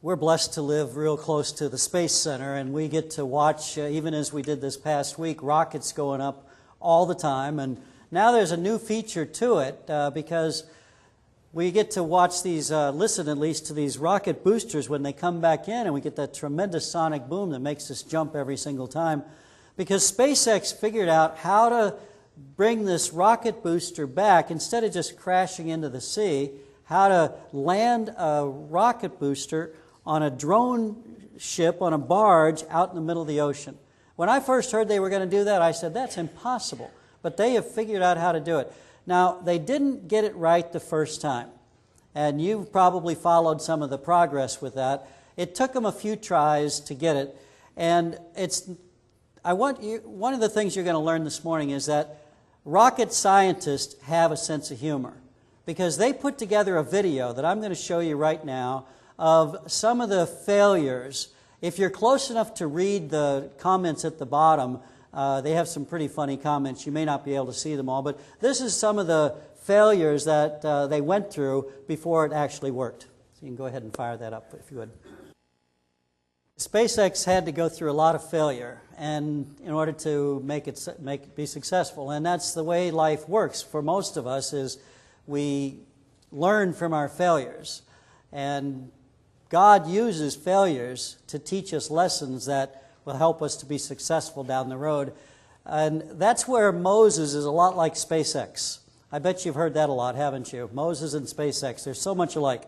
We're blessed to live real close to the Space Center, and we get to watch, even as we did this past week, rockets going up all the time. And now there's a new feature to it because we get to watch these, listen at least to these rocket boosters when they come back in, and we get that tremendous sonic boom that makes us jump every single time. Because SpaceX figured out how to bring this rocket booster back, instead of just crashing into the sea, how to land a rocket booster on a drone ship, on a barge out in the middle of the ocean. When I first heard they were going to do that, I said, that's impossible. But they have figured out how to do it. Now, they didn't get it right the first time. And you've probably followed some of the progress with that. It took them a few tries to get it. And one of the things you're going to learn this morning is that rocket scientists have a sense of humor. Because they put together a video that I'm going to show you right now of some of the failures. If you're close enough to read the comments at the bottom, they have some pretty funny comments. You may not be able to see them all, but this is some of the failures that they went through before it actually worked. So you can go ahead and fire that up if you would. SpaceX had to go through a lot of failure and in order to make it be successful, and that's the way life works for most of us. Is we learn from our failures, and God uses failures to teach us lessons that will help us to be successful down the road. And that's where Moses is a lot like SpaceX. I bet you've heard that a lot, haven't you? Moses and SpaceX, they're so much alike.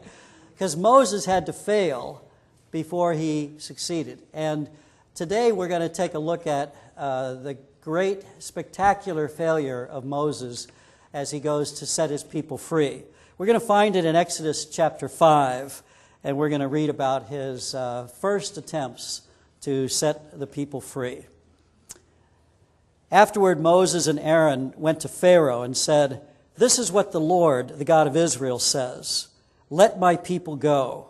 Because Moses had to fail before he succeeded. And today we're going to take a look at the great, spectacular failure of Moses as he goes to set his people free. We're going to find it in Exodus chapter 5, and we're going to read about his first attempts to set the people free. Afterward, Moses and Aaron went to Pharaoh and said, "This is what the Lord, the God of Israel, says. Let my people go,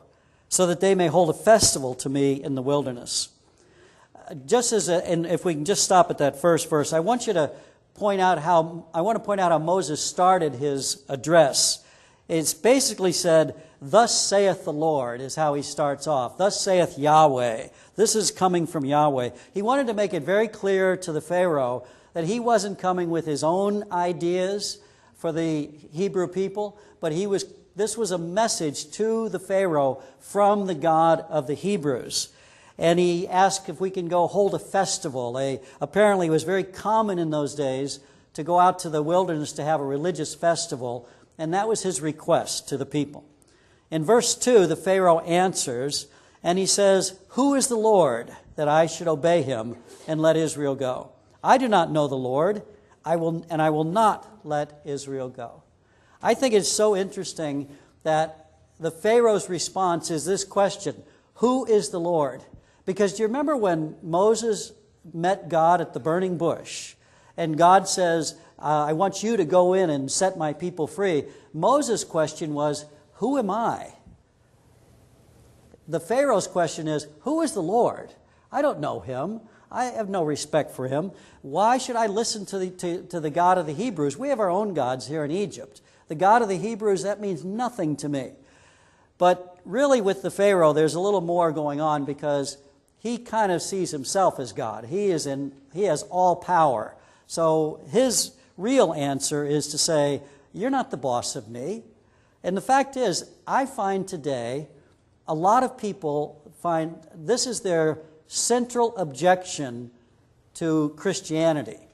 so that they may hold a festival to me in the wilderness." And if we can just stop at that first verse, I want to point out how Moses started his address. It's basically said, "Thus saith the Lord," is how he starts off. "Thus saith Yahweh." This is coming from Yahweh. He wanted to make it very clear to the Pharaoh that he wasn't coming with his own ideas for the Hebrew people, but this was a message to the Pharaoh from the God of the Hebrews. And he asked if we can go hold a festival. Apparently it was very common in those days to go out to the wilderness to have a religious festival, and that was his request to the people. In verse 2, the Pharaoh answers, and he says, "Who is the Lord, that I should obey him and let Israel go? I do not know the Lord, I will not let Israel go." I think it's so interesting that the Pharaoh's response is this question, "Who is the Lord?" Because do you remember when Moses met God at the burning bush, and God says, "I want you to go in and set my people free." Moses' question was, "Who am I?" The Pharaoh's question is, "Who is the Lord? I don't know him. I have no respect for him. Why should I listen to the God of the Hebrews? We have our own gods here in Egypt. The God of the Hebrews, that means nothing to me." But really with the Pharaoh, there's a little more going on because he kind of sees himself as God. He has all power. So his real answer is to say, "You're not the boss of me." And the fact is, I find today a lot of people find this is their central objection to Christianity,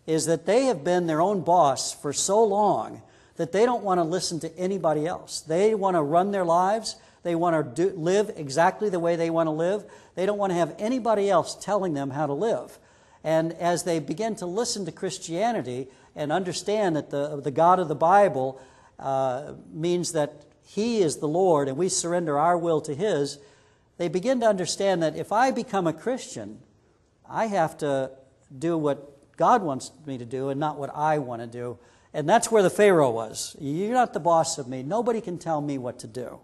is that they have been their own boss for so long that they don't want to listen to anybody else. They want to run their lives. They want to live exactly the way they want to live. They don't want to have anybody else telling them how to live. And as they begin to listen to Christianity and understand that the God of the Bible means that He is the Lord and we surrender our will to His, they begin to understand that if I become a Christian, I have to do what God wants me to do and not what I want to do. And that's where the Pharaoh was. "You're not the boss of me. Nobody can tell me what to do."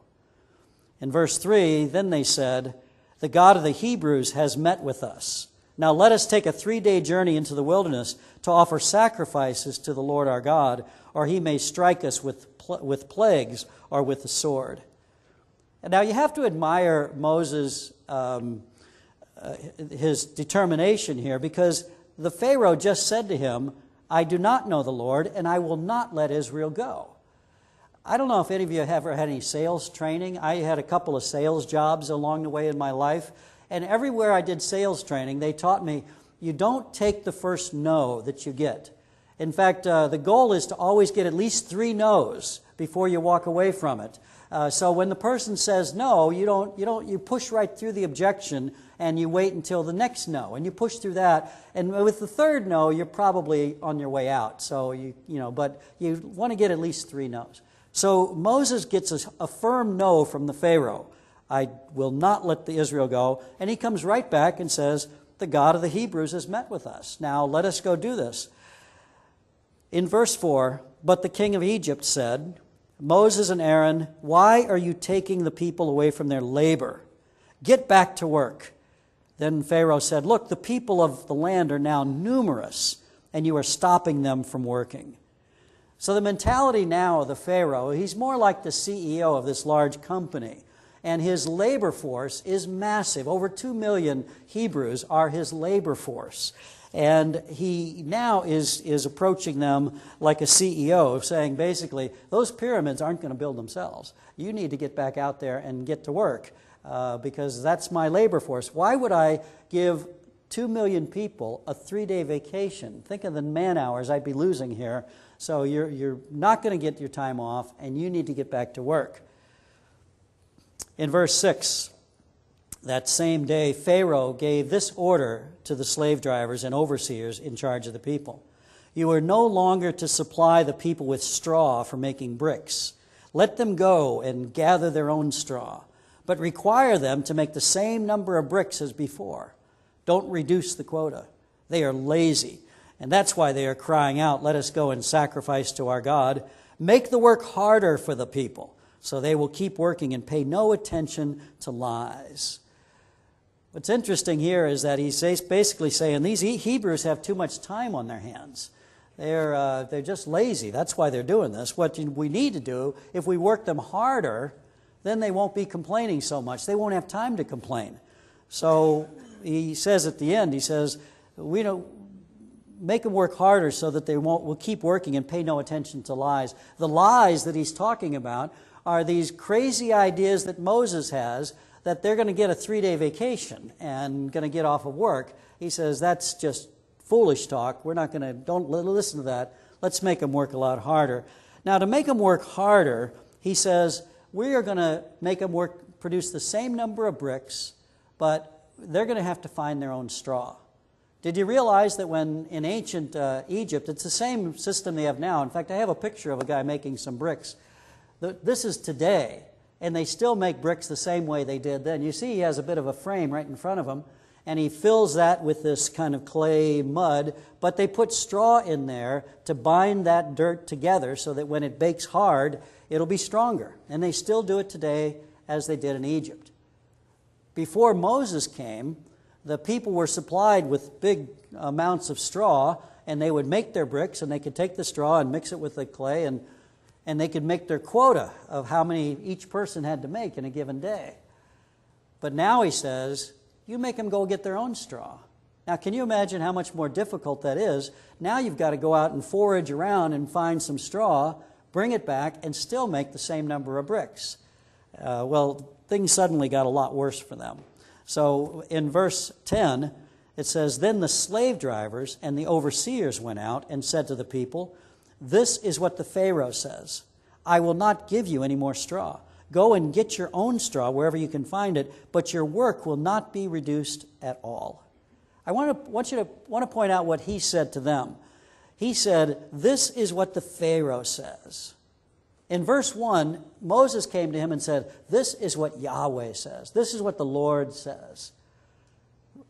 In verse 3, then they said, "The God of the Hebrews has met with us. Now let us take a 3-day journey into the wilderness to offer sacrifices to the Lord our God, or He may strike us with plagues or with the sword." And now you have to admire Moses, his determination here, because the Pharaoh just said to him, I do not know the Lord, and I will not let Israel go. I don't know if any of you have ever had any sales training. I had a couple of sales jobs along the way in my life, and everywhere I did sales training, they taught me, you don't take the first no that you get. In fact, the goal is to always get at least 3 no's before you walk away from it. So when the person says no, you push right through the objection and you wait until the next no, and you push through that. And with the third no, you're probably on your way out. So but you want to get at least 3 no's. So Moses gets a firm no from the Pharaoh. I will not let the Israel go. And he comes right back and says, the God of the Hebrews has met with us. Now let us go do this. In verse 4, but the king of Egypt said, Moses and Aaron, why are you taking the people away from their labor? Get back to work. Then Pharaoh said, look, the people of the land are now numerous, and you are stopping them from working. So the mentality now of the Pharaoh, he's more like the CEO of this large company. And his labor force is massive. Over 2 million Hebrews are his labor force. And he now is approaching them like a CEO, saying basically, those pyramids aren't going to build themselves. You need to get back out there and get to work because that's my labor force. Why would I give 2 million people a 3-day vacation? Think of the man hours I'd be losing here. So you're not going to get your time off, and you need to get back to work. In verse 6, that same day, Pharaoh gave this order to the slave drivers and overseers in charge of the people. You are no longer to supply the people with straw for making bricks. Let them go and gather their own straw, but require them to make the same number of bricks as before. Don't reduce the quota. They are lazy, and that's why they are crying out, let us go and sacrifice to our God. Make the work harder for the people, so they will keep working and pay no attention to lies. What's interesting here is that he's basically saying these Hebrews have too much time on their hands. They're just lazy. That's why they're doing this. What we need to do, if we work them harder, then they won't be complaining so much. They won't have time to complain. So he says at the end, he says, we don't make them work harder so that they will keep working and pay no attention to lies. The lies that he's talking about are these crazy ideas that Moses has that they're going to get a 3-day vacation and going to get off of work. He says that's just foolish talk. Don't listen to that. Let's make them work a lot harder. Now, to make them work harder, he says, we are going to make them produce the same number of bricks, but they're going to have to find their own straw. Did you realize that when in ancient Egypt, it's the same system they have now. In fact, I have a picture of a guy making some bricks. This is today, and they still make bricks the same way they did then. You see he has a bit of a frame right in front of him, and he fills that with this kind of clay mud, but they put straw in there to bind that dirt together so that when it bakes hard, it'll be stronger. And they still do it today as they did in Egypt. Before Moses came, the people were supplied with big amounts of straw, and they would make their bricks, and they could take the straw and mix it with the clay, and they could make their quota of how many each person had to make in a given day. But now he says, you make them go get their own straw. Now, can you imagine how much more difficult that is? Now you've got to go out and forage around and find some straw, bring it back, and still make the same number of bricks. Well, things suddenly got a lot worse for them. So in verse 10, it says, then the slave drivers and the overseers went out and said to the people, this is what the Pharaoh says. I will not give you any more straw. Go and get your own straw wherever you can find it, but your work will not be reduced at all. I want you to point out what he said to them. He said, this is what the Pharaoh says. In verse 1, Moses came to him and said, this is what Yahweh says. This is what the Lord says.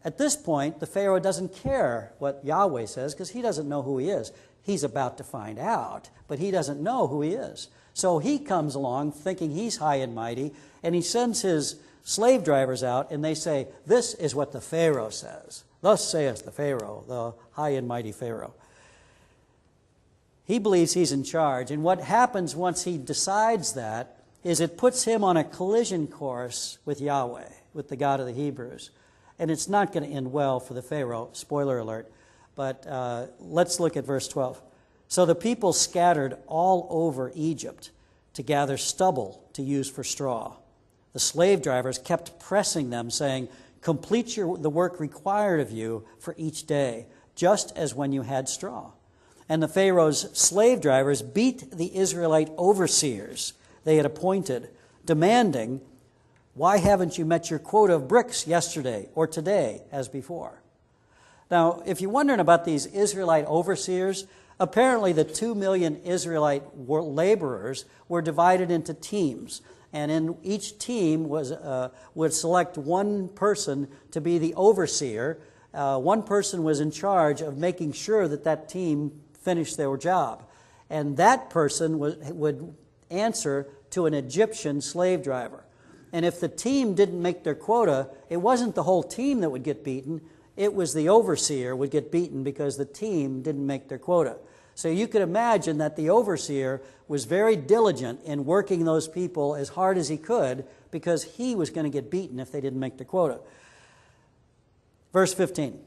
At this point, the Pharaoh doesn't care what Yahweh says because he doesn't know who he is. He's about to find out, but he doesn't know who he is. So he comes along thinking he's high and mighty, and he sends his slave drivers out, and they say, this is what the Pharaoh says. Thus saith the Pharaoh, the high and mighty Pharaoh. He believes he's in charge, and what happens once he decides that is it puts him on a collision course with Yahweh, with the God of the Hebrews. And it's not going to end well for the Pharaoh, spoiler alert. But let's look at verse 12. So the people scattered all over Egypt to gather stubble to use for straw. The slave drivers kept pressing them, saying, complete the work required of you for each day, just as when you had straw. And the Pharaoh's slave drivers beat the Israelite overseers they had appointed, demanding, why haven't you met your quota of bricks yesterday or today as before? Now, if you're wondering about these Israelite overseers, apparently the 2 million Israelite laborers were divided into teams. And in each team would select one person to be the overseer. One person was in charge of making sure that team finished their job. And that person would answer to an Egyptian slave driver. And if the team didn't make their quota, it wasn't the whole team that would get beaten. It was the overseer would get beaten because the team didn't make their quota. So you could imagine that the overseer was very diligent in working those people as hard as he could because he was going to get beaten if they didn't make their quota. Verse 15,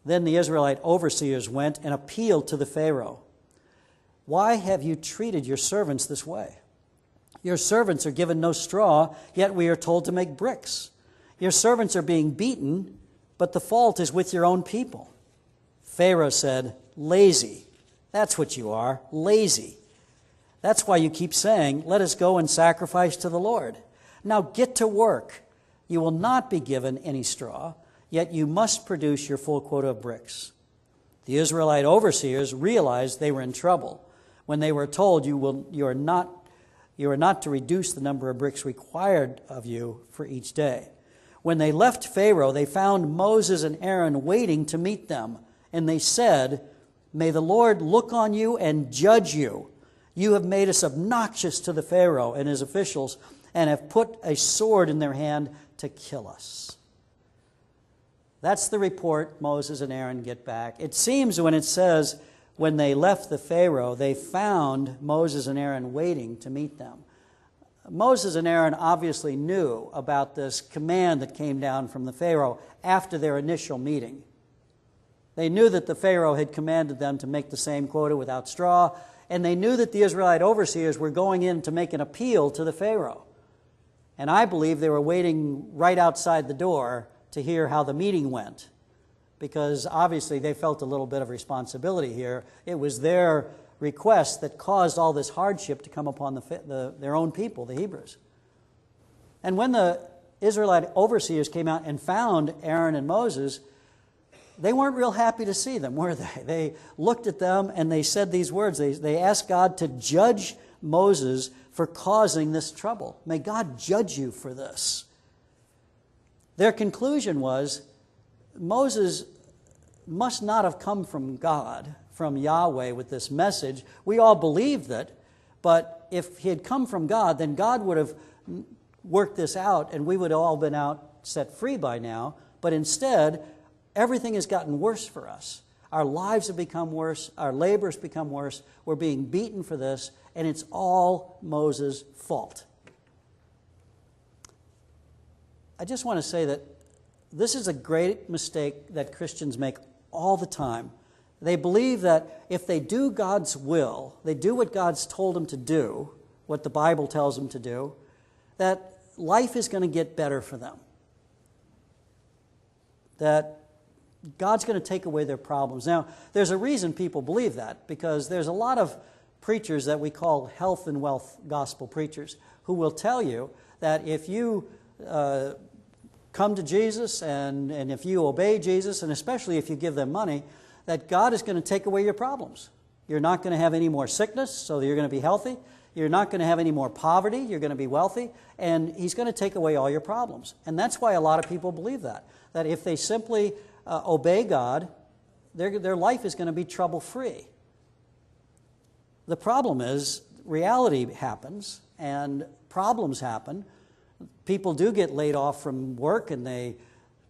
then the Israelite overseers went and appealed to the Pharaoh. Why have you treated your servants this way? Your servants are given no straw, yet we are told to make bricks. Your servants are being beaten, but the fault is with your own people. Pharaoh said, lazy. That's what you are, lazy. That's why you keep saying, let us go and sacrifice to the Lord. Now get to work. You will not be given any straw, yet you must produce your full quota of bricks. The Israelite overseers realized they were in trouble when they were told you are not to reduce the number of bricks required of you for each day. When they left Pharaoh, they found Moses and Aaron waiting to meet them, and they said, may the Lord look on you and judge you. You have made us obnoxious to the Pharaoh and his officials and have put a sword in their hand to kill us. That's the report Moses and Aaron get back. It seems when it says when they left the Pharaoh, they found Moses and Aaron waiting to meet them. Moses and Aaron obviously knew about this command that came down from the Pharaoh after their initial meeting. They knew that the Pharaoh had commanded them to make the same quota without straw, and they knew that the Israelite overseers were going in to make an appeal to the Pharaoh. And I believe they were waiting right outside the door to hear how the meeting went, because obviously they felt a little bit of responsibility here. It was their request that caused all this hardship to come upon their own people, the Hebrews. And when the Israelite overseers came out and found Aaron and Moses, they weren't real happy to see them, were they? They looked at them and they said these words. They asked God to judge Moses for causing this trouble. May God judge you for this. Their conclusion was Moses must not have come from God, from Yahweh, with this message. We all believed it, but if he had come from God, then God would have worked this out and we would have all been out set free by now. But instead, everything has gotten worse for us. Our lives have become worse. Our labors become worse. We're being beaten for this, and it's all Moses' fault. I just want to say that this is a great mistake that Christians make all the time. They believe that if they do God's will, they do what God's told them to do, what the Bible tells them to do, that life is going to get better for them. That God's going to take away their problems. Now, there's a reason people believe that, because there's a lot of preachers that we call health and wealth gospel preachers who will tell you that if you come to Jesus and if you obey Jesus, and especially if you give them money, that God is going to take away your problems. You're not going to have any more sickness, so you're going to be healthy. You're not going to have any more poverty. You're going to be wealthy. And he's going to take away all your problems. And that's why a lot of people believe that if they simply obey God, their life is going to be trouble-free. The problem is reality happens and problems happen. People do get laid off from work and they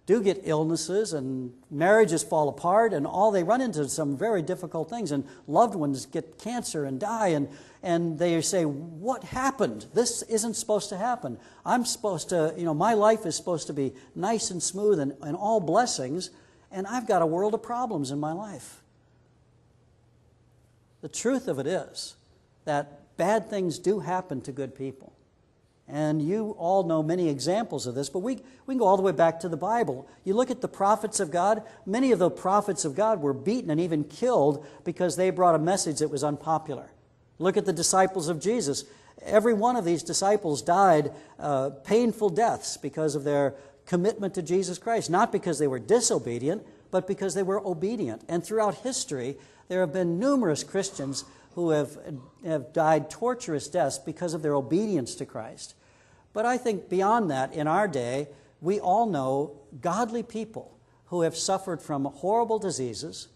do get illnesses and marriages fall apart and they run into some very difficult things, and loved ones get cancer and die, and they say, what happened? This isn't supposed to happen. I'm supposed to, my life is supposed to be nice and smooth and all blessings, and I've got a world of problems in my life. The truth of it is that bad things do happen to good people. And you all know many examples of this, but we can go all the way back to the Bible. You look at the prophets of God, many of the prophets of God were beaten and even killed because they brought a message that was unpopular. Look at the disciples of Jesus. Every one of these disciples died painful deaths because of their commitment to Jesus Christ, not because they were disobedient, but because they were obedient. And throughout history, there have been numerous Christians who have died torturous deaths because of their obedience to Christ. But I think beyond that, in our day, we all know godly people who have suffered from horrible diseases,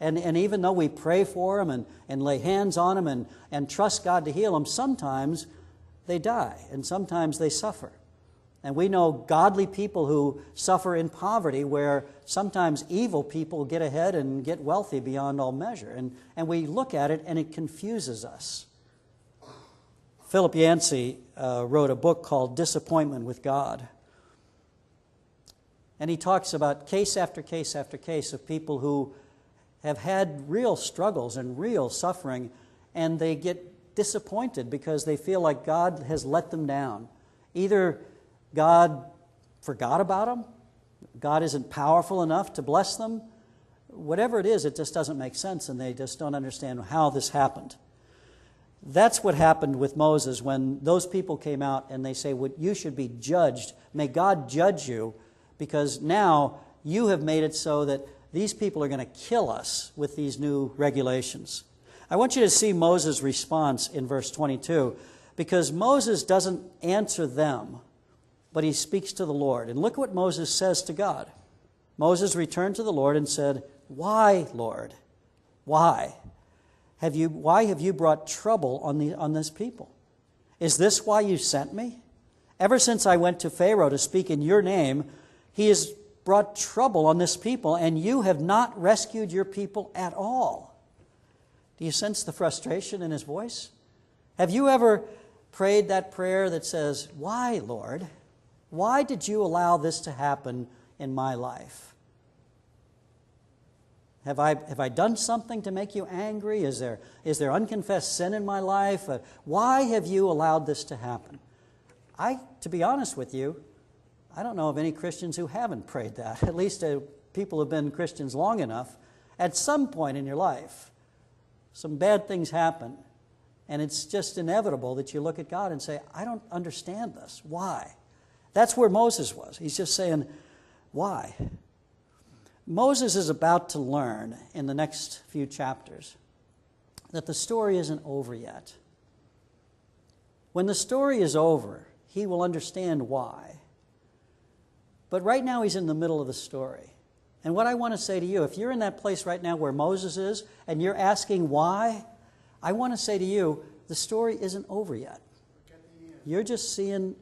and even though we pray for them and lay hands on them and trust God to heal them, sometimes they die and sometimes they suffer. And we know godly people who suffer in poverty, where sometimes evil people get ahead and get wealthy beyond all measure. And we look at it and it confuses us. Philip Yancey wrote a book called Disappointment with God. And he talks about case after case after case of people who have had real struggles and real suffering, and they get disappointed because they feel like God has let them down. Either God forgot about them, God isn't powerful enough to bless them. Whatever it is, it just doesn't make sense, and they just don't understand how this happened. That's what happened with Moses when those people came out and they say, well, you should be judged. May God judge you, because now you have made it so that these people are going to kill us with these new regulations. I want you to see Moses' response in verse 22, because Moses doesn't answer them, but he speaks to the Lord. And look what Moses says to God. Moses returned to the Lord and said, "Why, Lord? Why have you brought trouble on this people? Is this why you sent me? Ever since I went to Pharaoh to speak in your name, he has brought trouble on this people, and you have not rescued your people at all." Do you sense the frustration in his voice? Have you ever prayed that prayer that says, "Why, Lord? Why did you allow this to happen in my life? Have I done something to make you angry? Is there unconfessed sin in my life? Why have you allowed this to happen?" To be honest with you, I don't know of any Christians who haven't prayed that. At least people who have been Christians long enough. At some point in your life, some bad things happen, and it's just inevitable that you look at God and say, "I don't understand this. Why?" That's where Moses was. He's just saying, why? Moses is about to learn in the next few chapters that the story isn't over yet. When the story is over, he will understand why. But right now he's in the middle of the story. And what I want to say to you, if you're in that place right now where Moses is and you're asking why, I want to say to you, the story isn't over yet. You're just seeing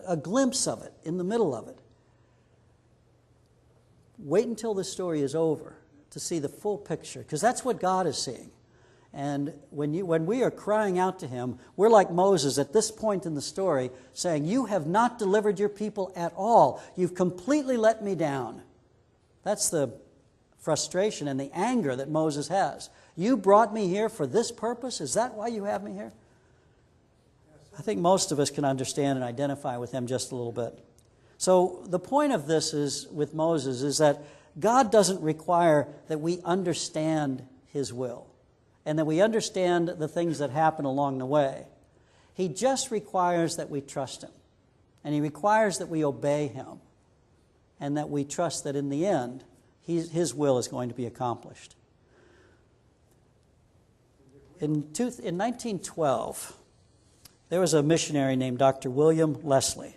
a glimpse of it in the middle of it. Wait until the story is over to see the full picture, because that's what God is seeing. And when we are crying out to him, we're like Moses at this point in the story saying, "You have not delivered your people at all. You've completely let me down." That's the frustration and the anger that Moses has. You brought me here for this purpose? Is that why you have me here? I think most of us can understand and identify with him just a little bit. So the point of this is, with Moses, is that God doesn't require that we understand his will and that we understand the things that happen along the way. He just requires that we trust him, and he requires that we obey him, and that we trust that in the end, his will is going to be accomplished. In 1912, there was a missionary named Dr. William Leslie.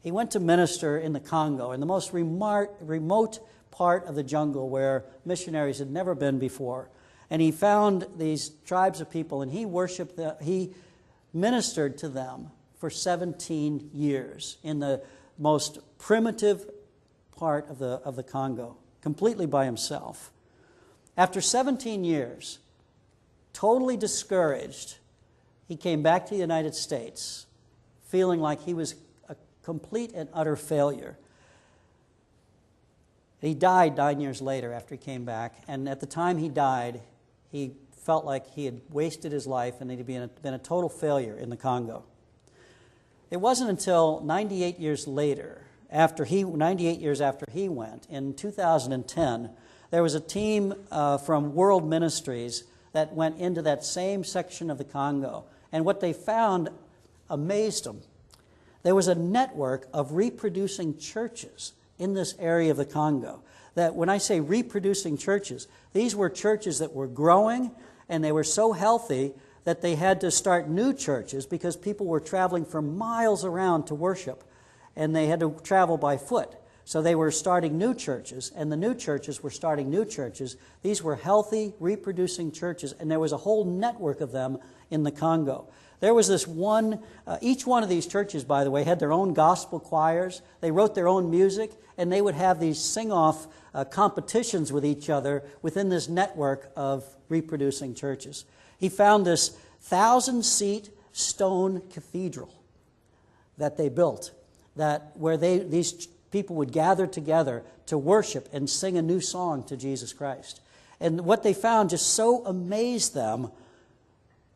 He went to minister in the Congo, in the most remote part of the jungle where missionaries had never been before. And he found these tribes of people, and he worshiped them. He ministered to them for 17 years in the most primitive part of the Congo, completely by himself. After 17 years, totally discouraged, he came back to the United States feeling like he was a complete and utter failure. He died 9 years later after he came back, and at the time he died, he felt like he had wasted his life and he'd been a total failure in the Congo. It wasn't until 98 years later, 98 years after he went, in 2010, there was a team from World Ministries that went into that same section of the Congo. And what they found amazed them. There was a network of reproducing churches in this area of the Congo. That when I say reproducing churches, these were churches that were growing, and they were so healthy that they had to start new churches because people were traveling for miles around to worship, and they had to travel by foot. So they were starting new churches, and the new churches were starting new churches. These were healthy, reproducing churches, and there was a whole network of them in the Congo. There was this one, each one of these churches, by the way, had their own gospel choirs. They wrote their own music, and they would have these sing-off competitions with each other within this network of reproducing churches. He found this 1,000-seat stone cathedral that they built, where these people would gather together to worship and sing a new song to Jesus Christ. And what they found just so amazed them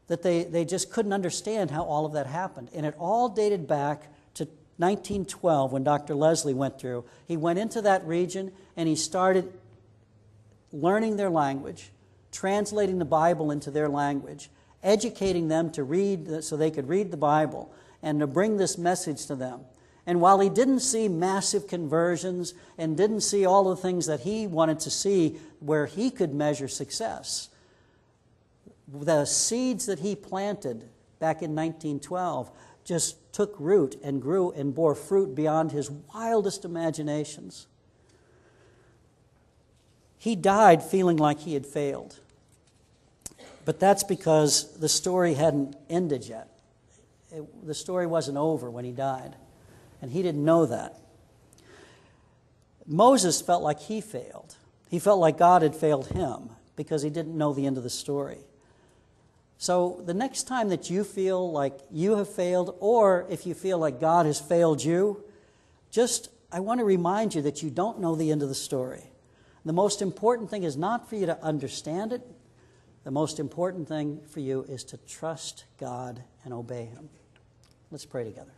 that they just couldn't understand how all of that happened. And it all dated back to 1912 when Dr. Leslie went through. He went into that region and he started learning their language, translating the Bible into their language, educating them to read so they could read the Bible and to bring this message to them. And while he didn't see massive conversions and didn't see all the things that he wanted to see where he could measure success, the seeds that he planted back in 1912 just took root and grew and bore fruit beyond his wildest imaginations. He died feeling like he had failed. But that's because the story hadn't ended yet. The story wasn't over when he died. And he didn't know that. Moses felt like he failed. He felt like God had failed him because he didn't know the end of the story. So the next time that you feel like you have failed, or if you feel like God has failed you, I want to remind you that you don't know the end of the story. The most important thing is not for you to understand it. The most important thing for you is to trust God and obey Him. Let's pray together.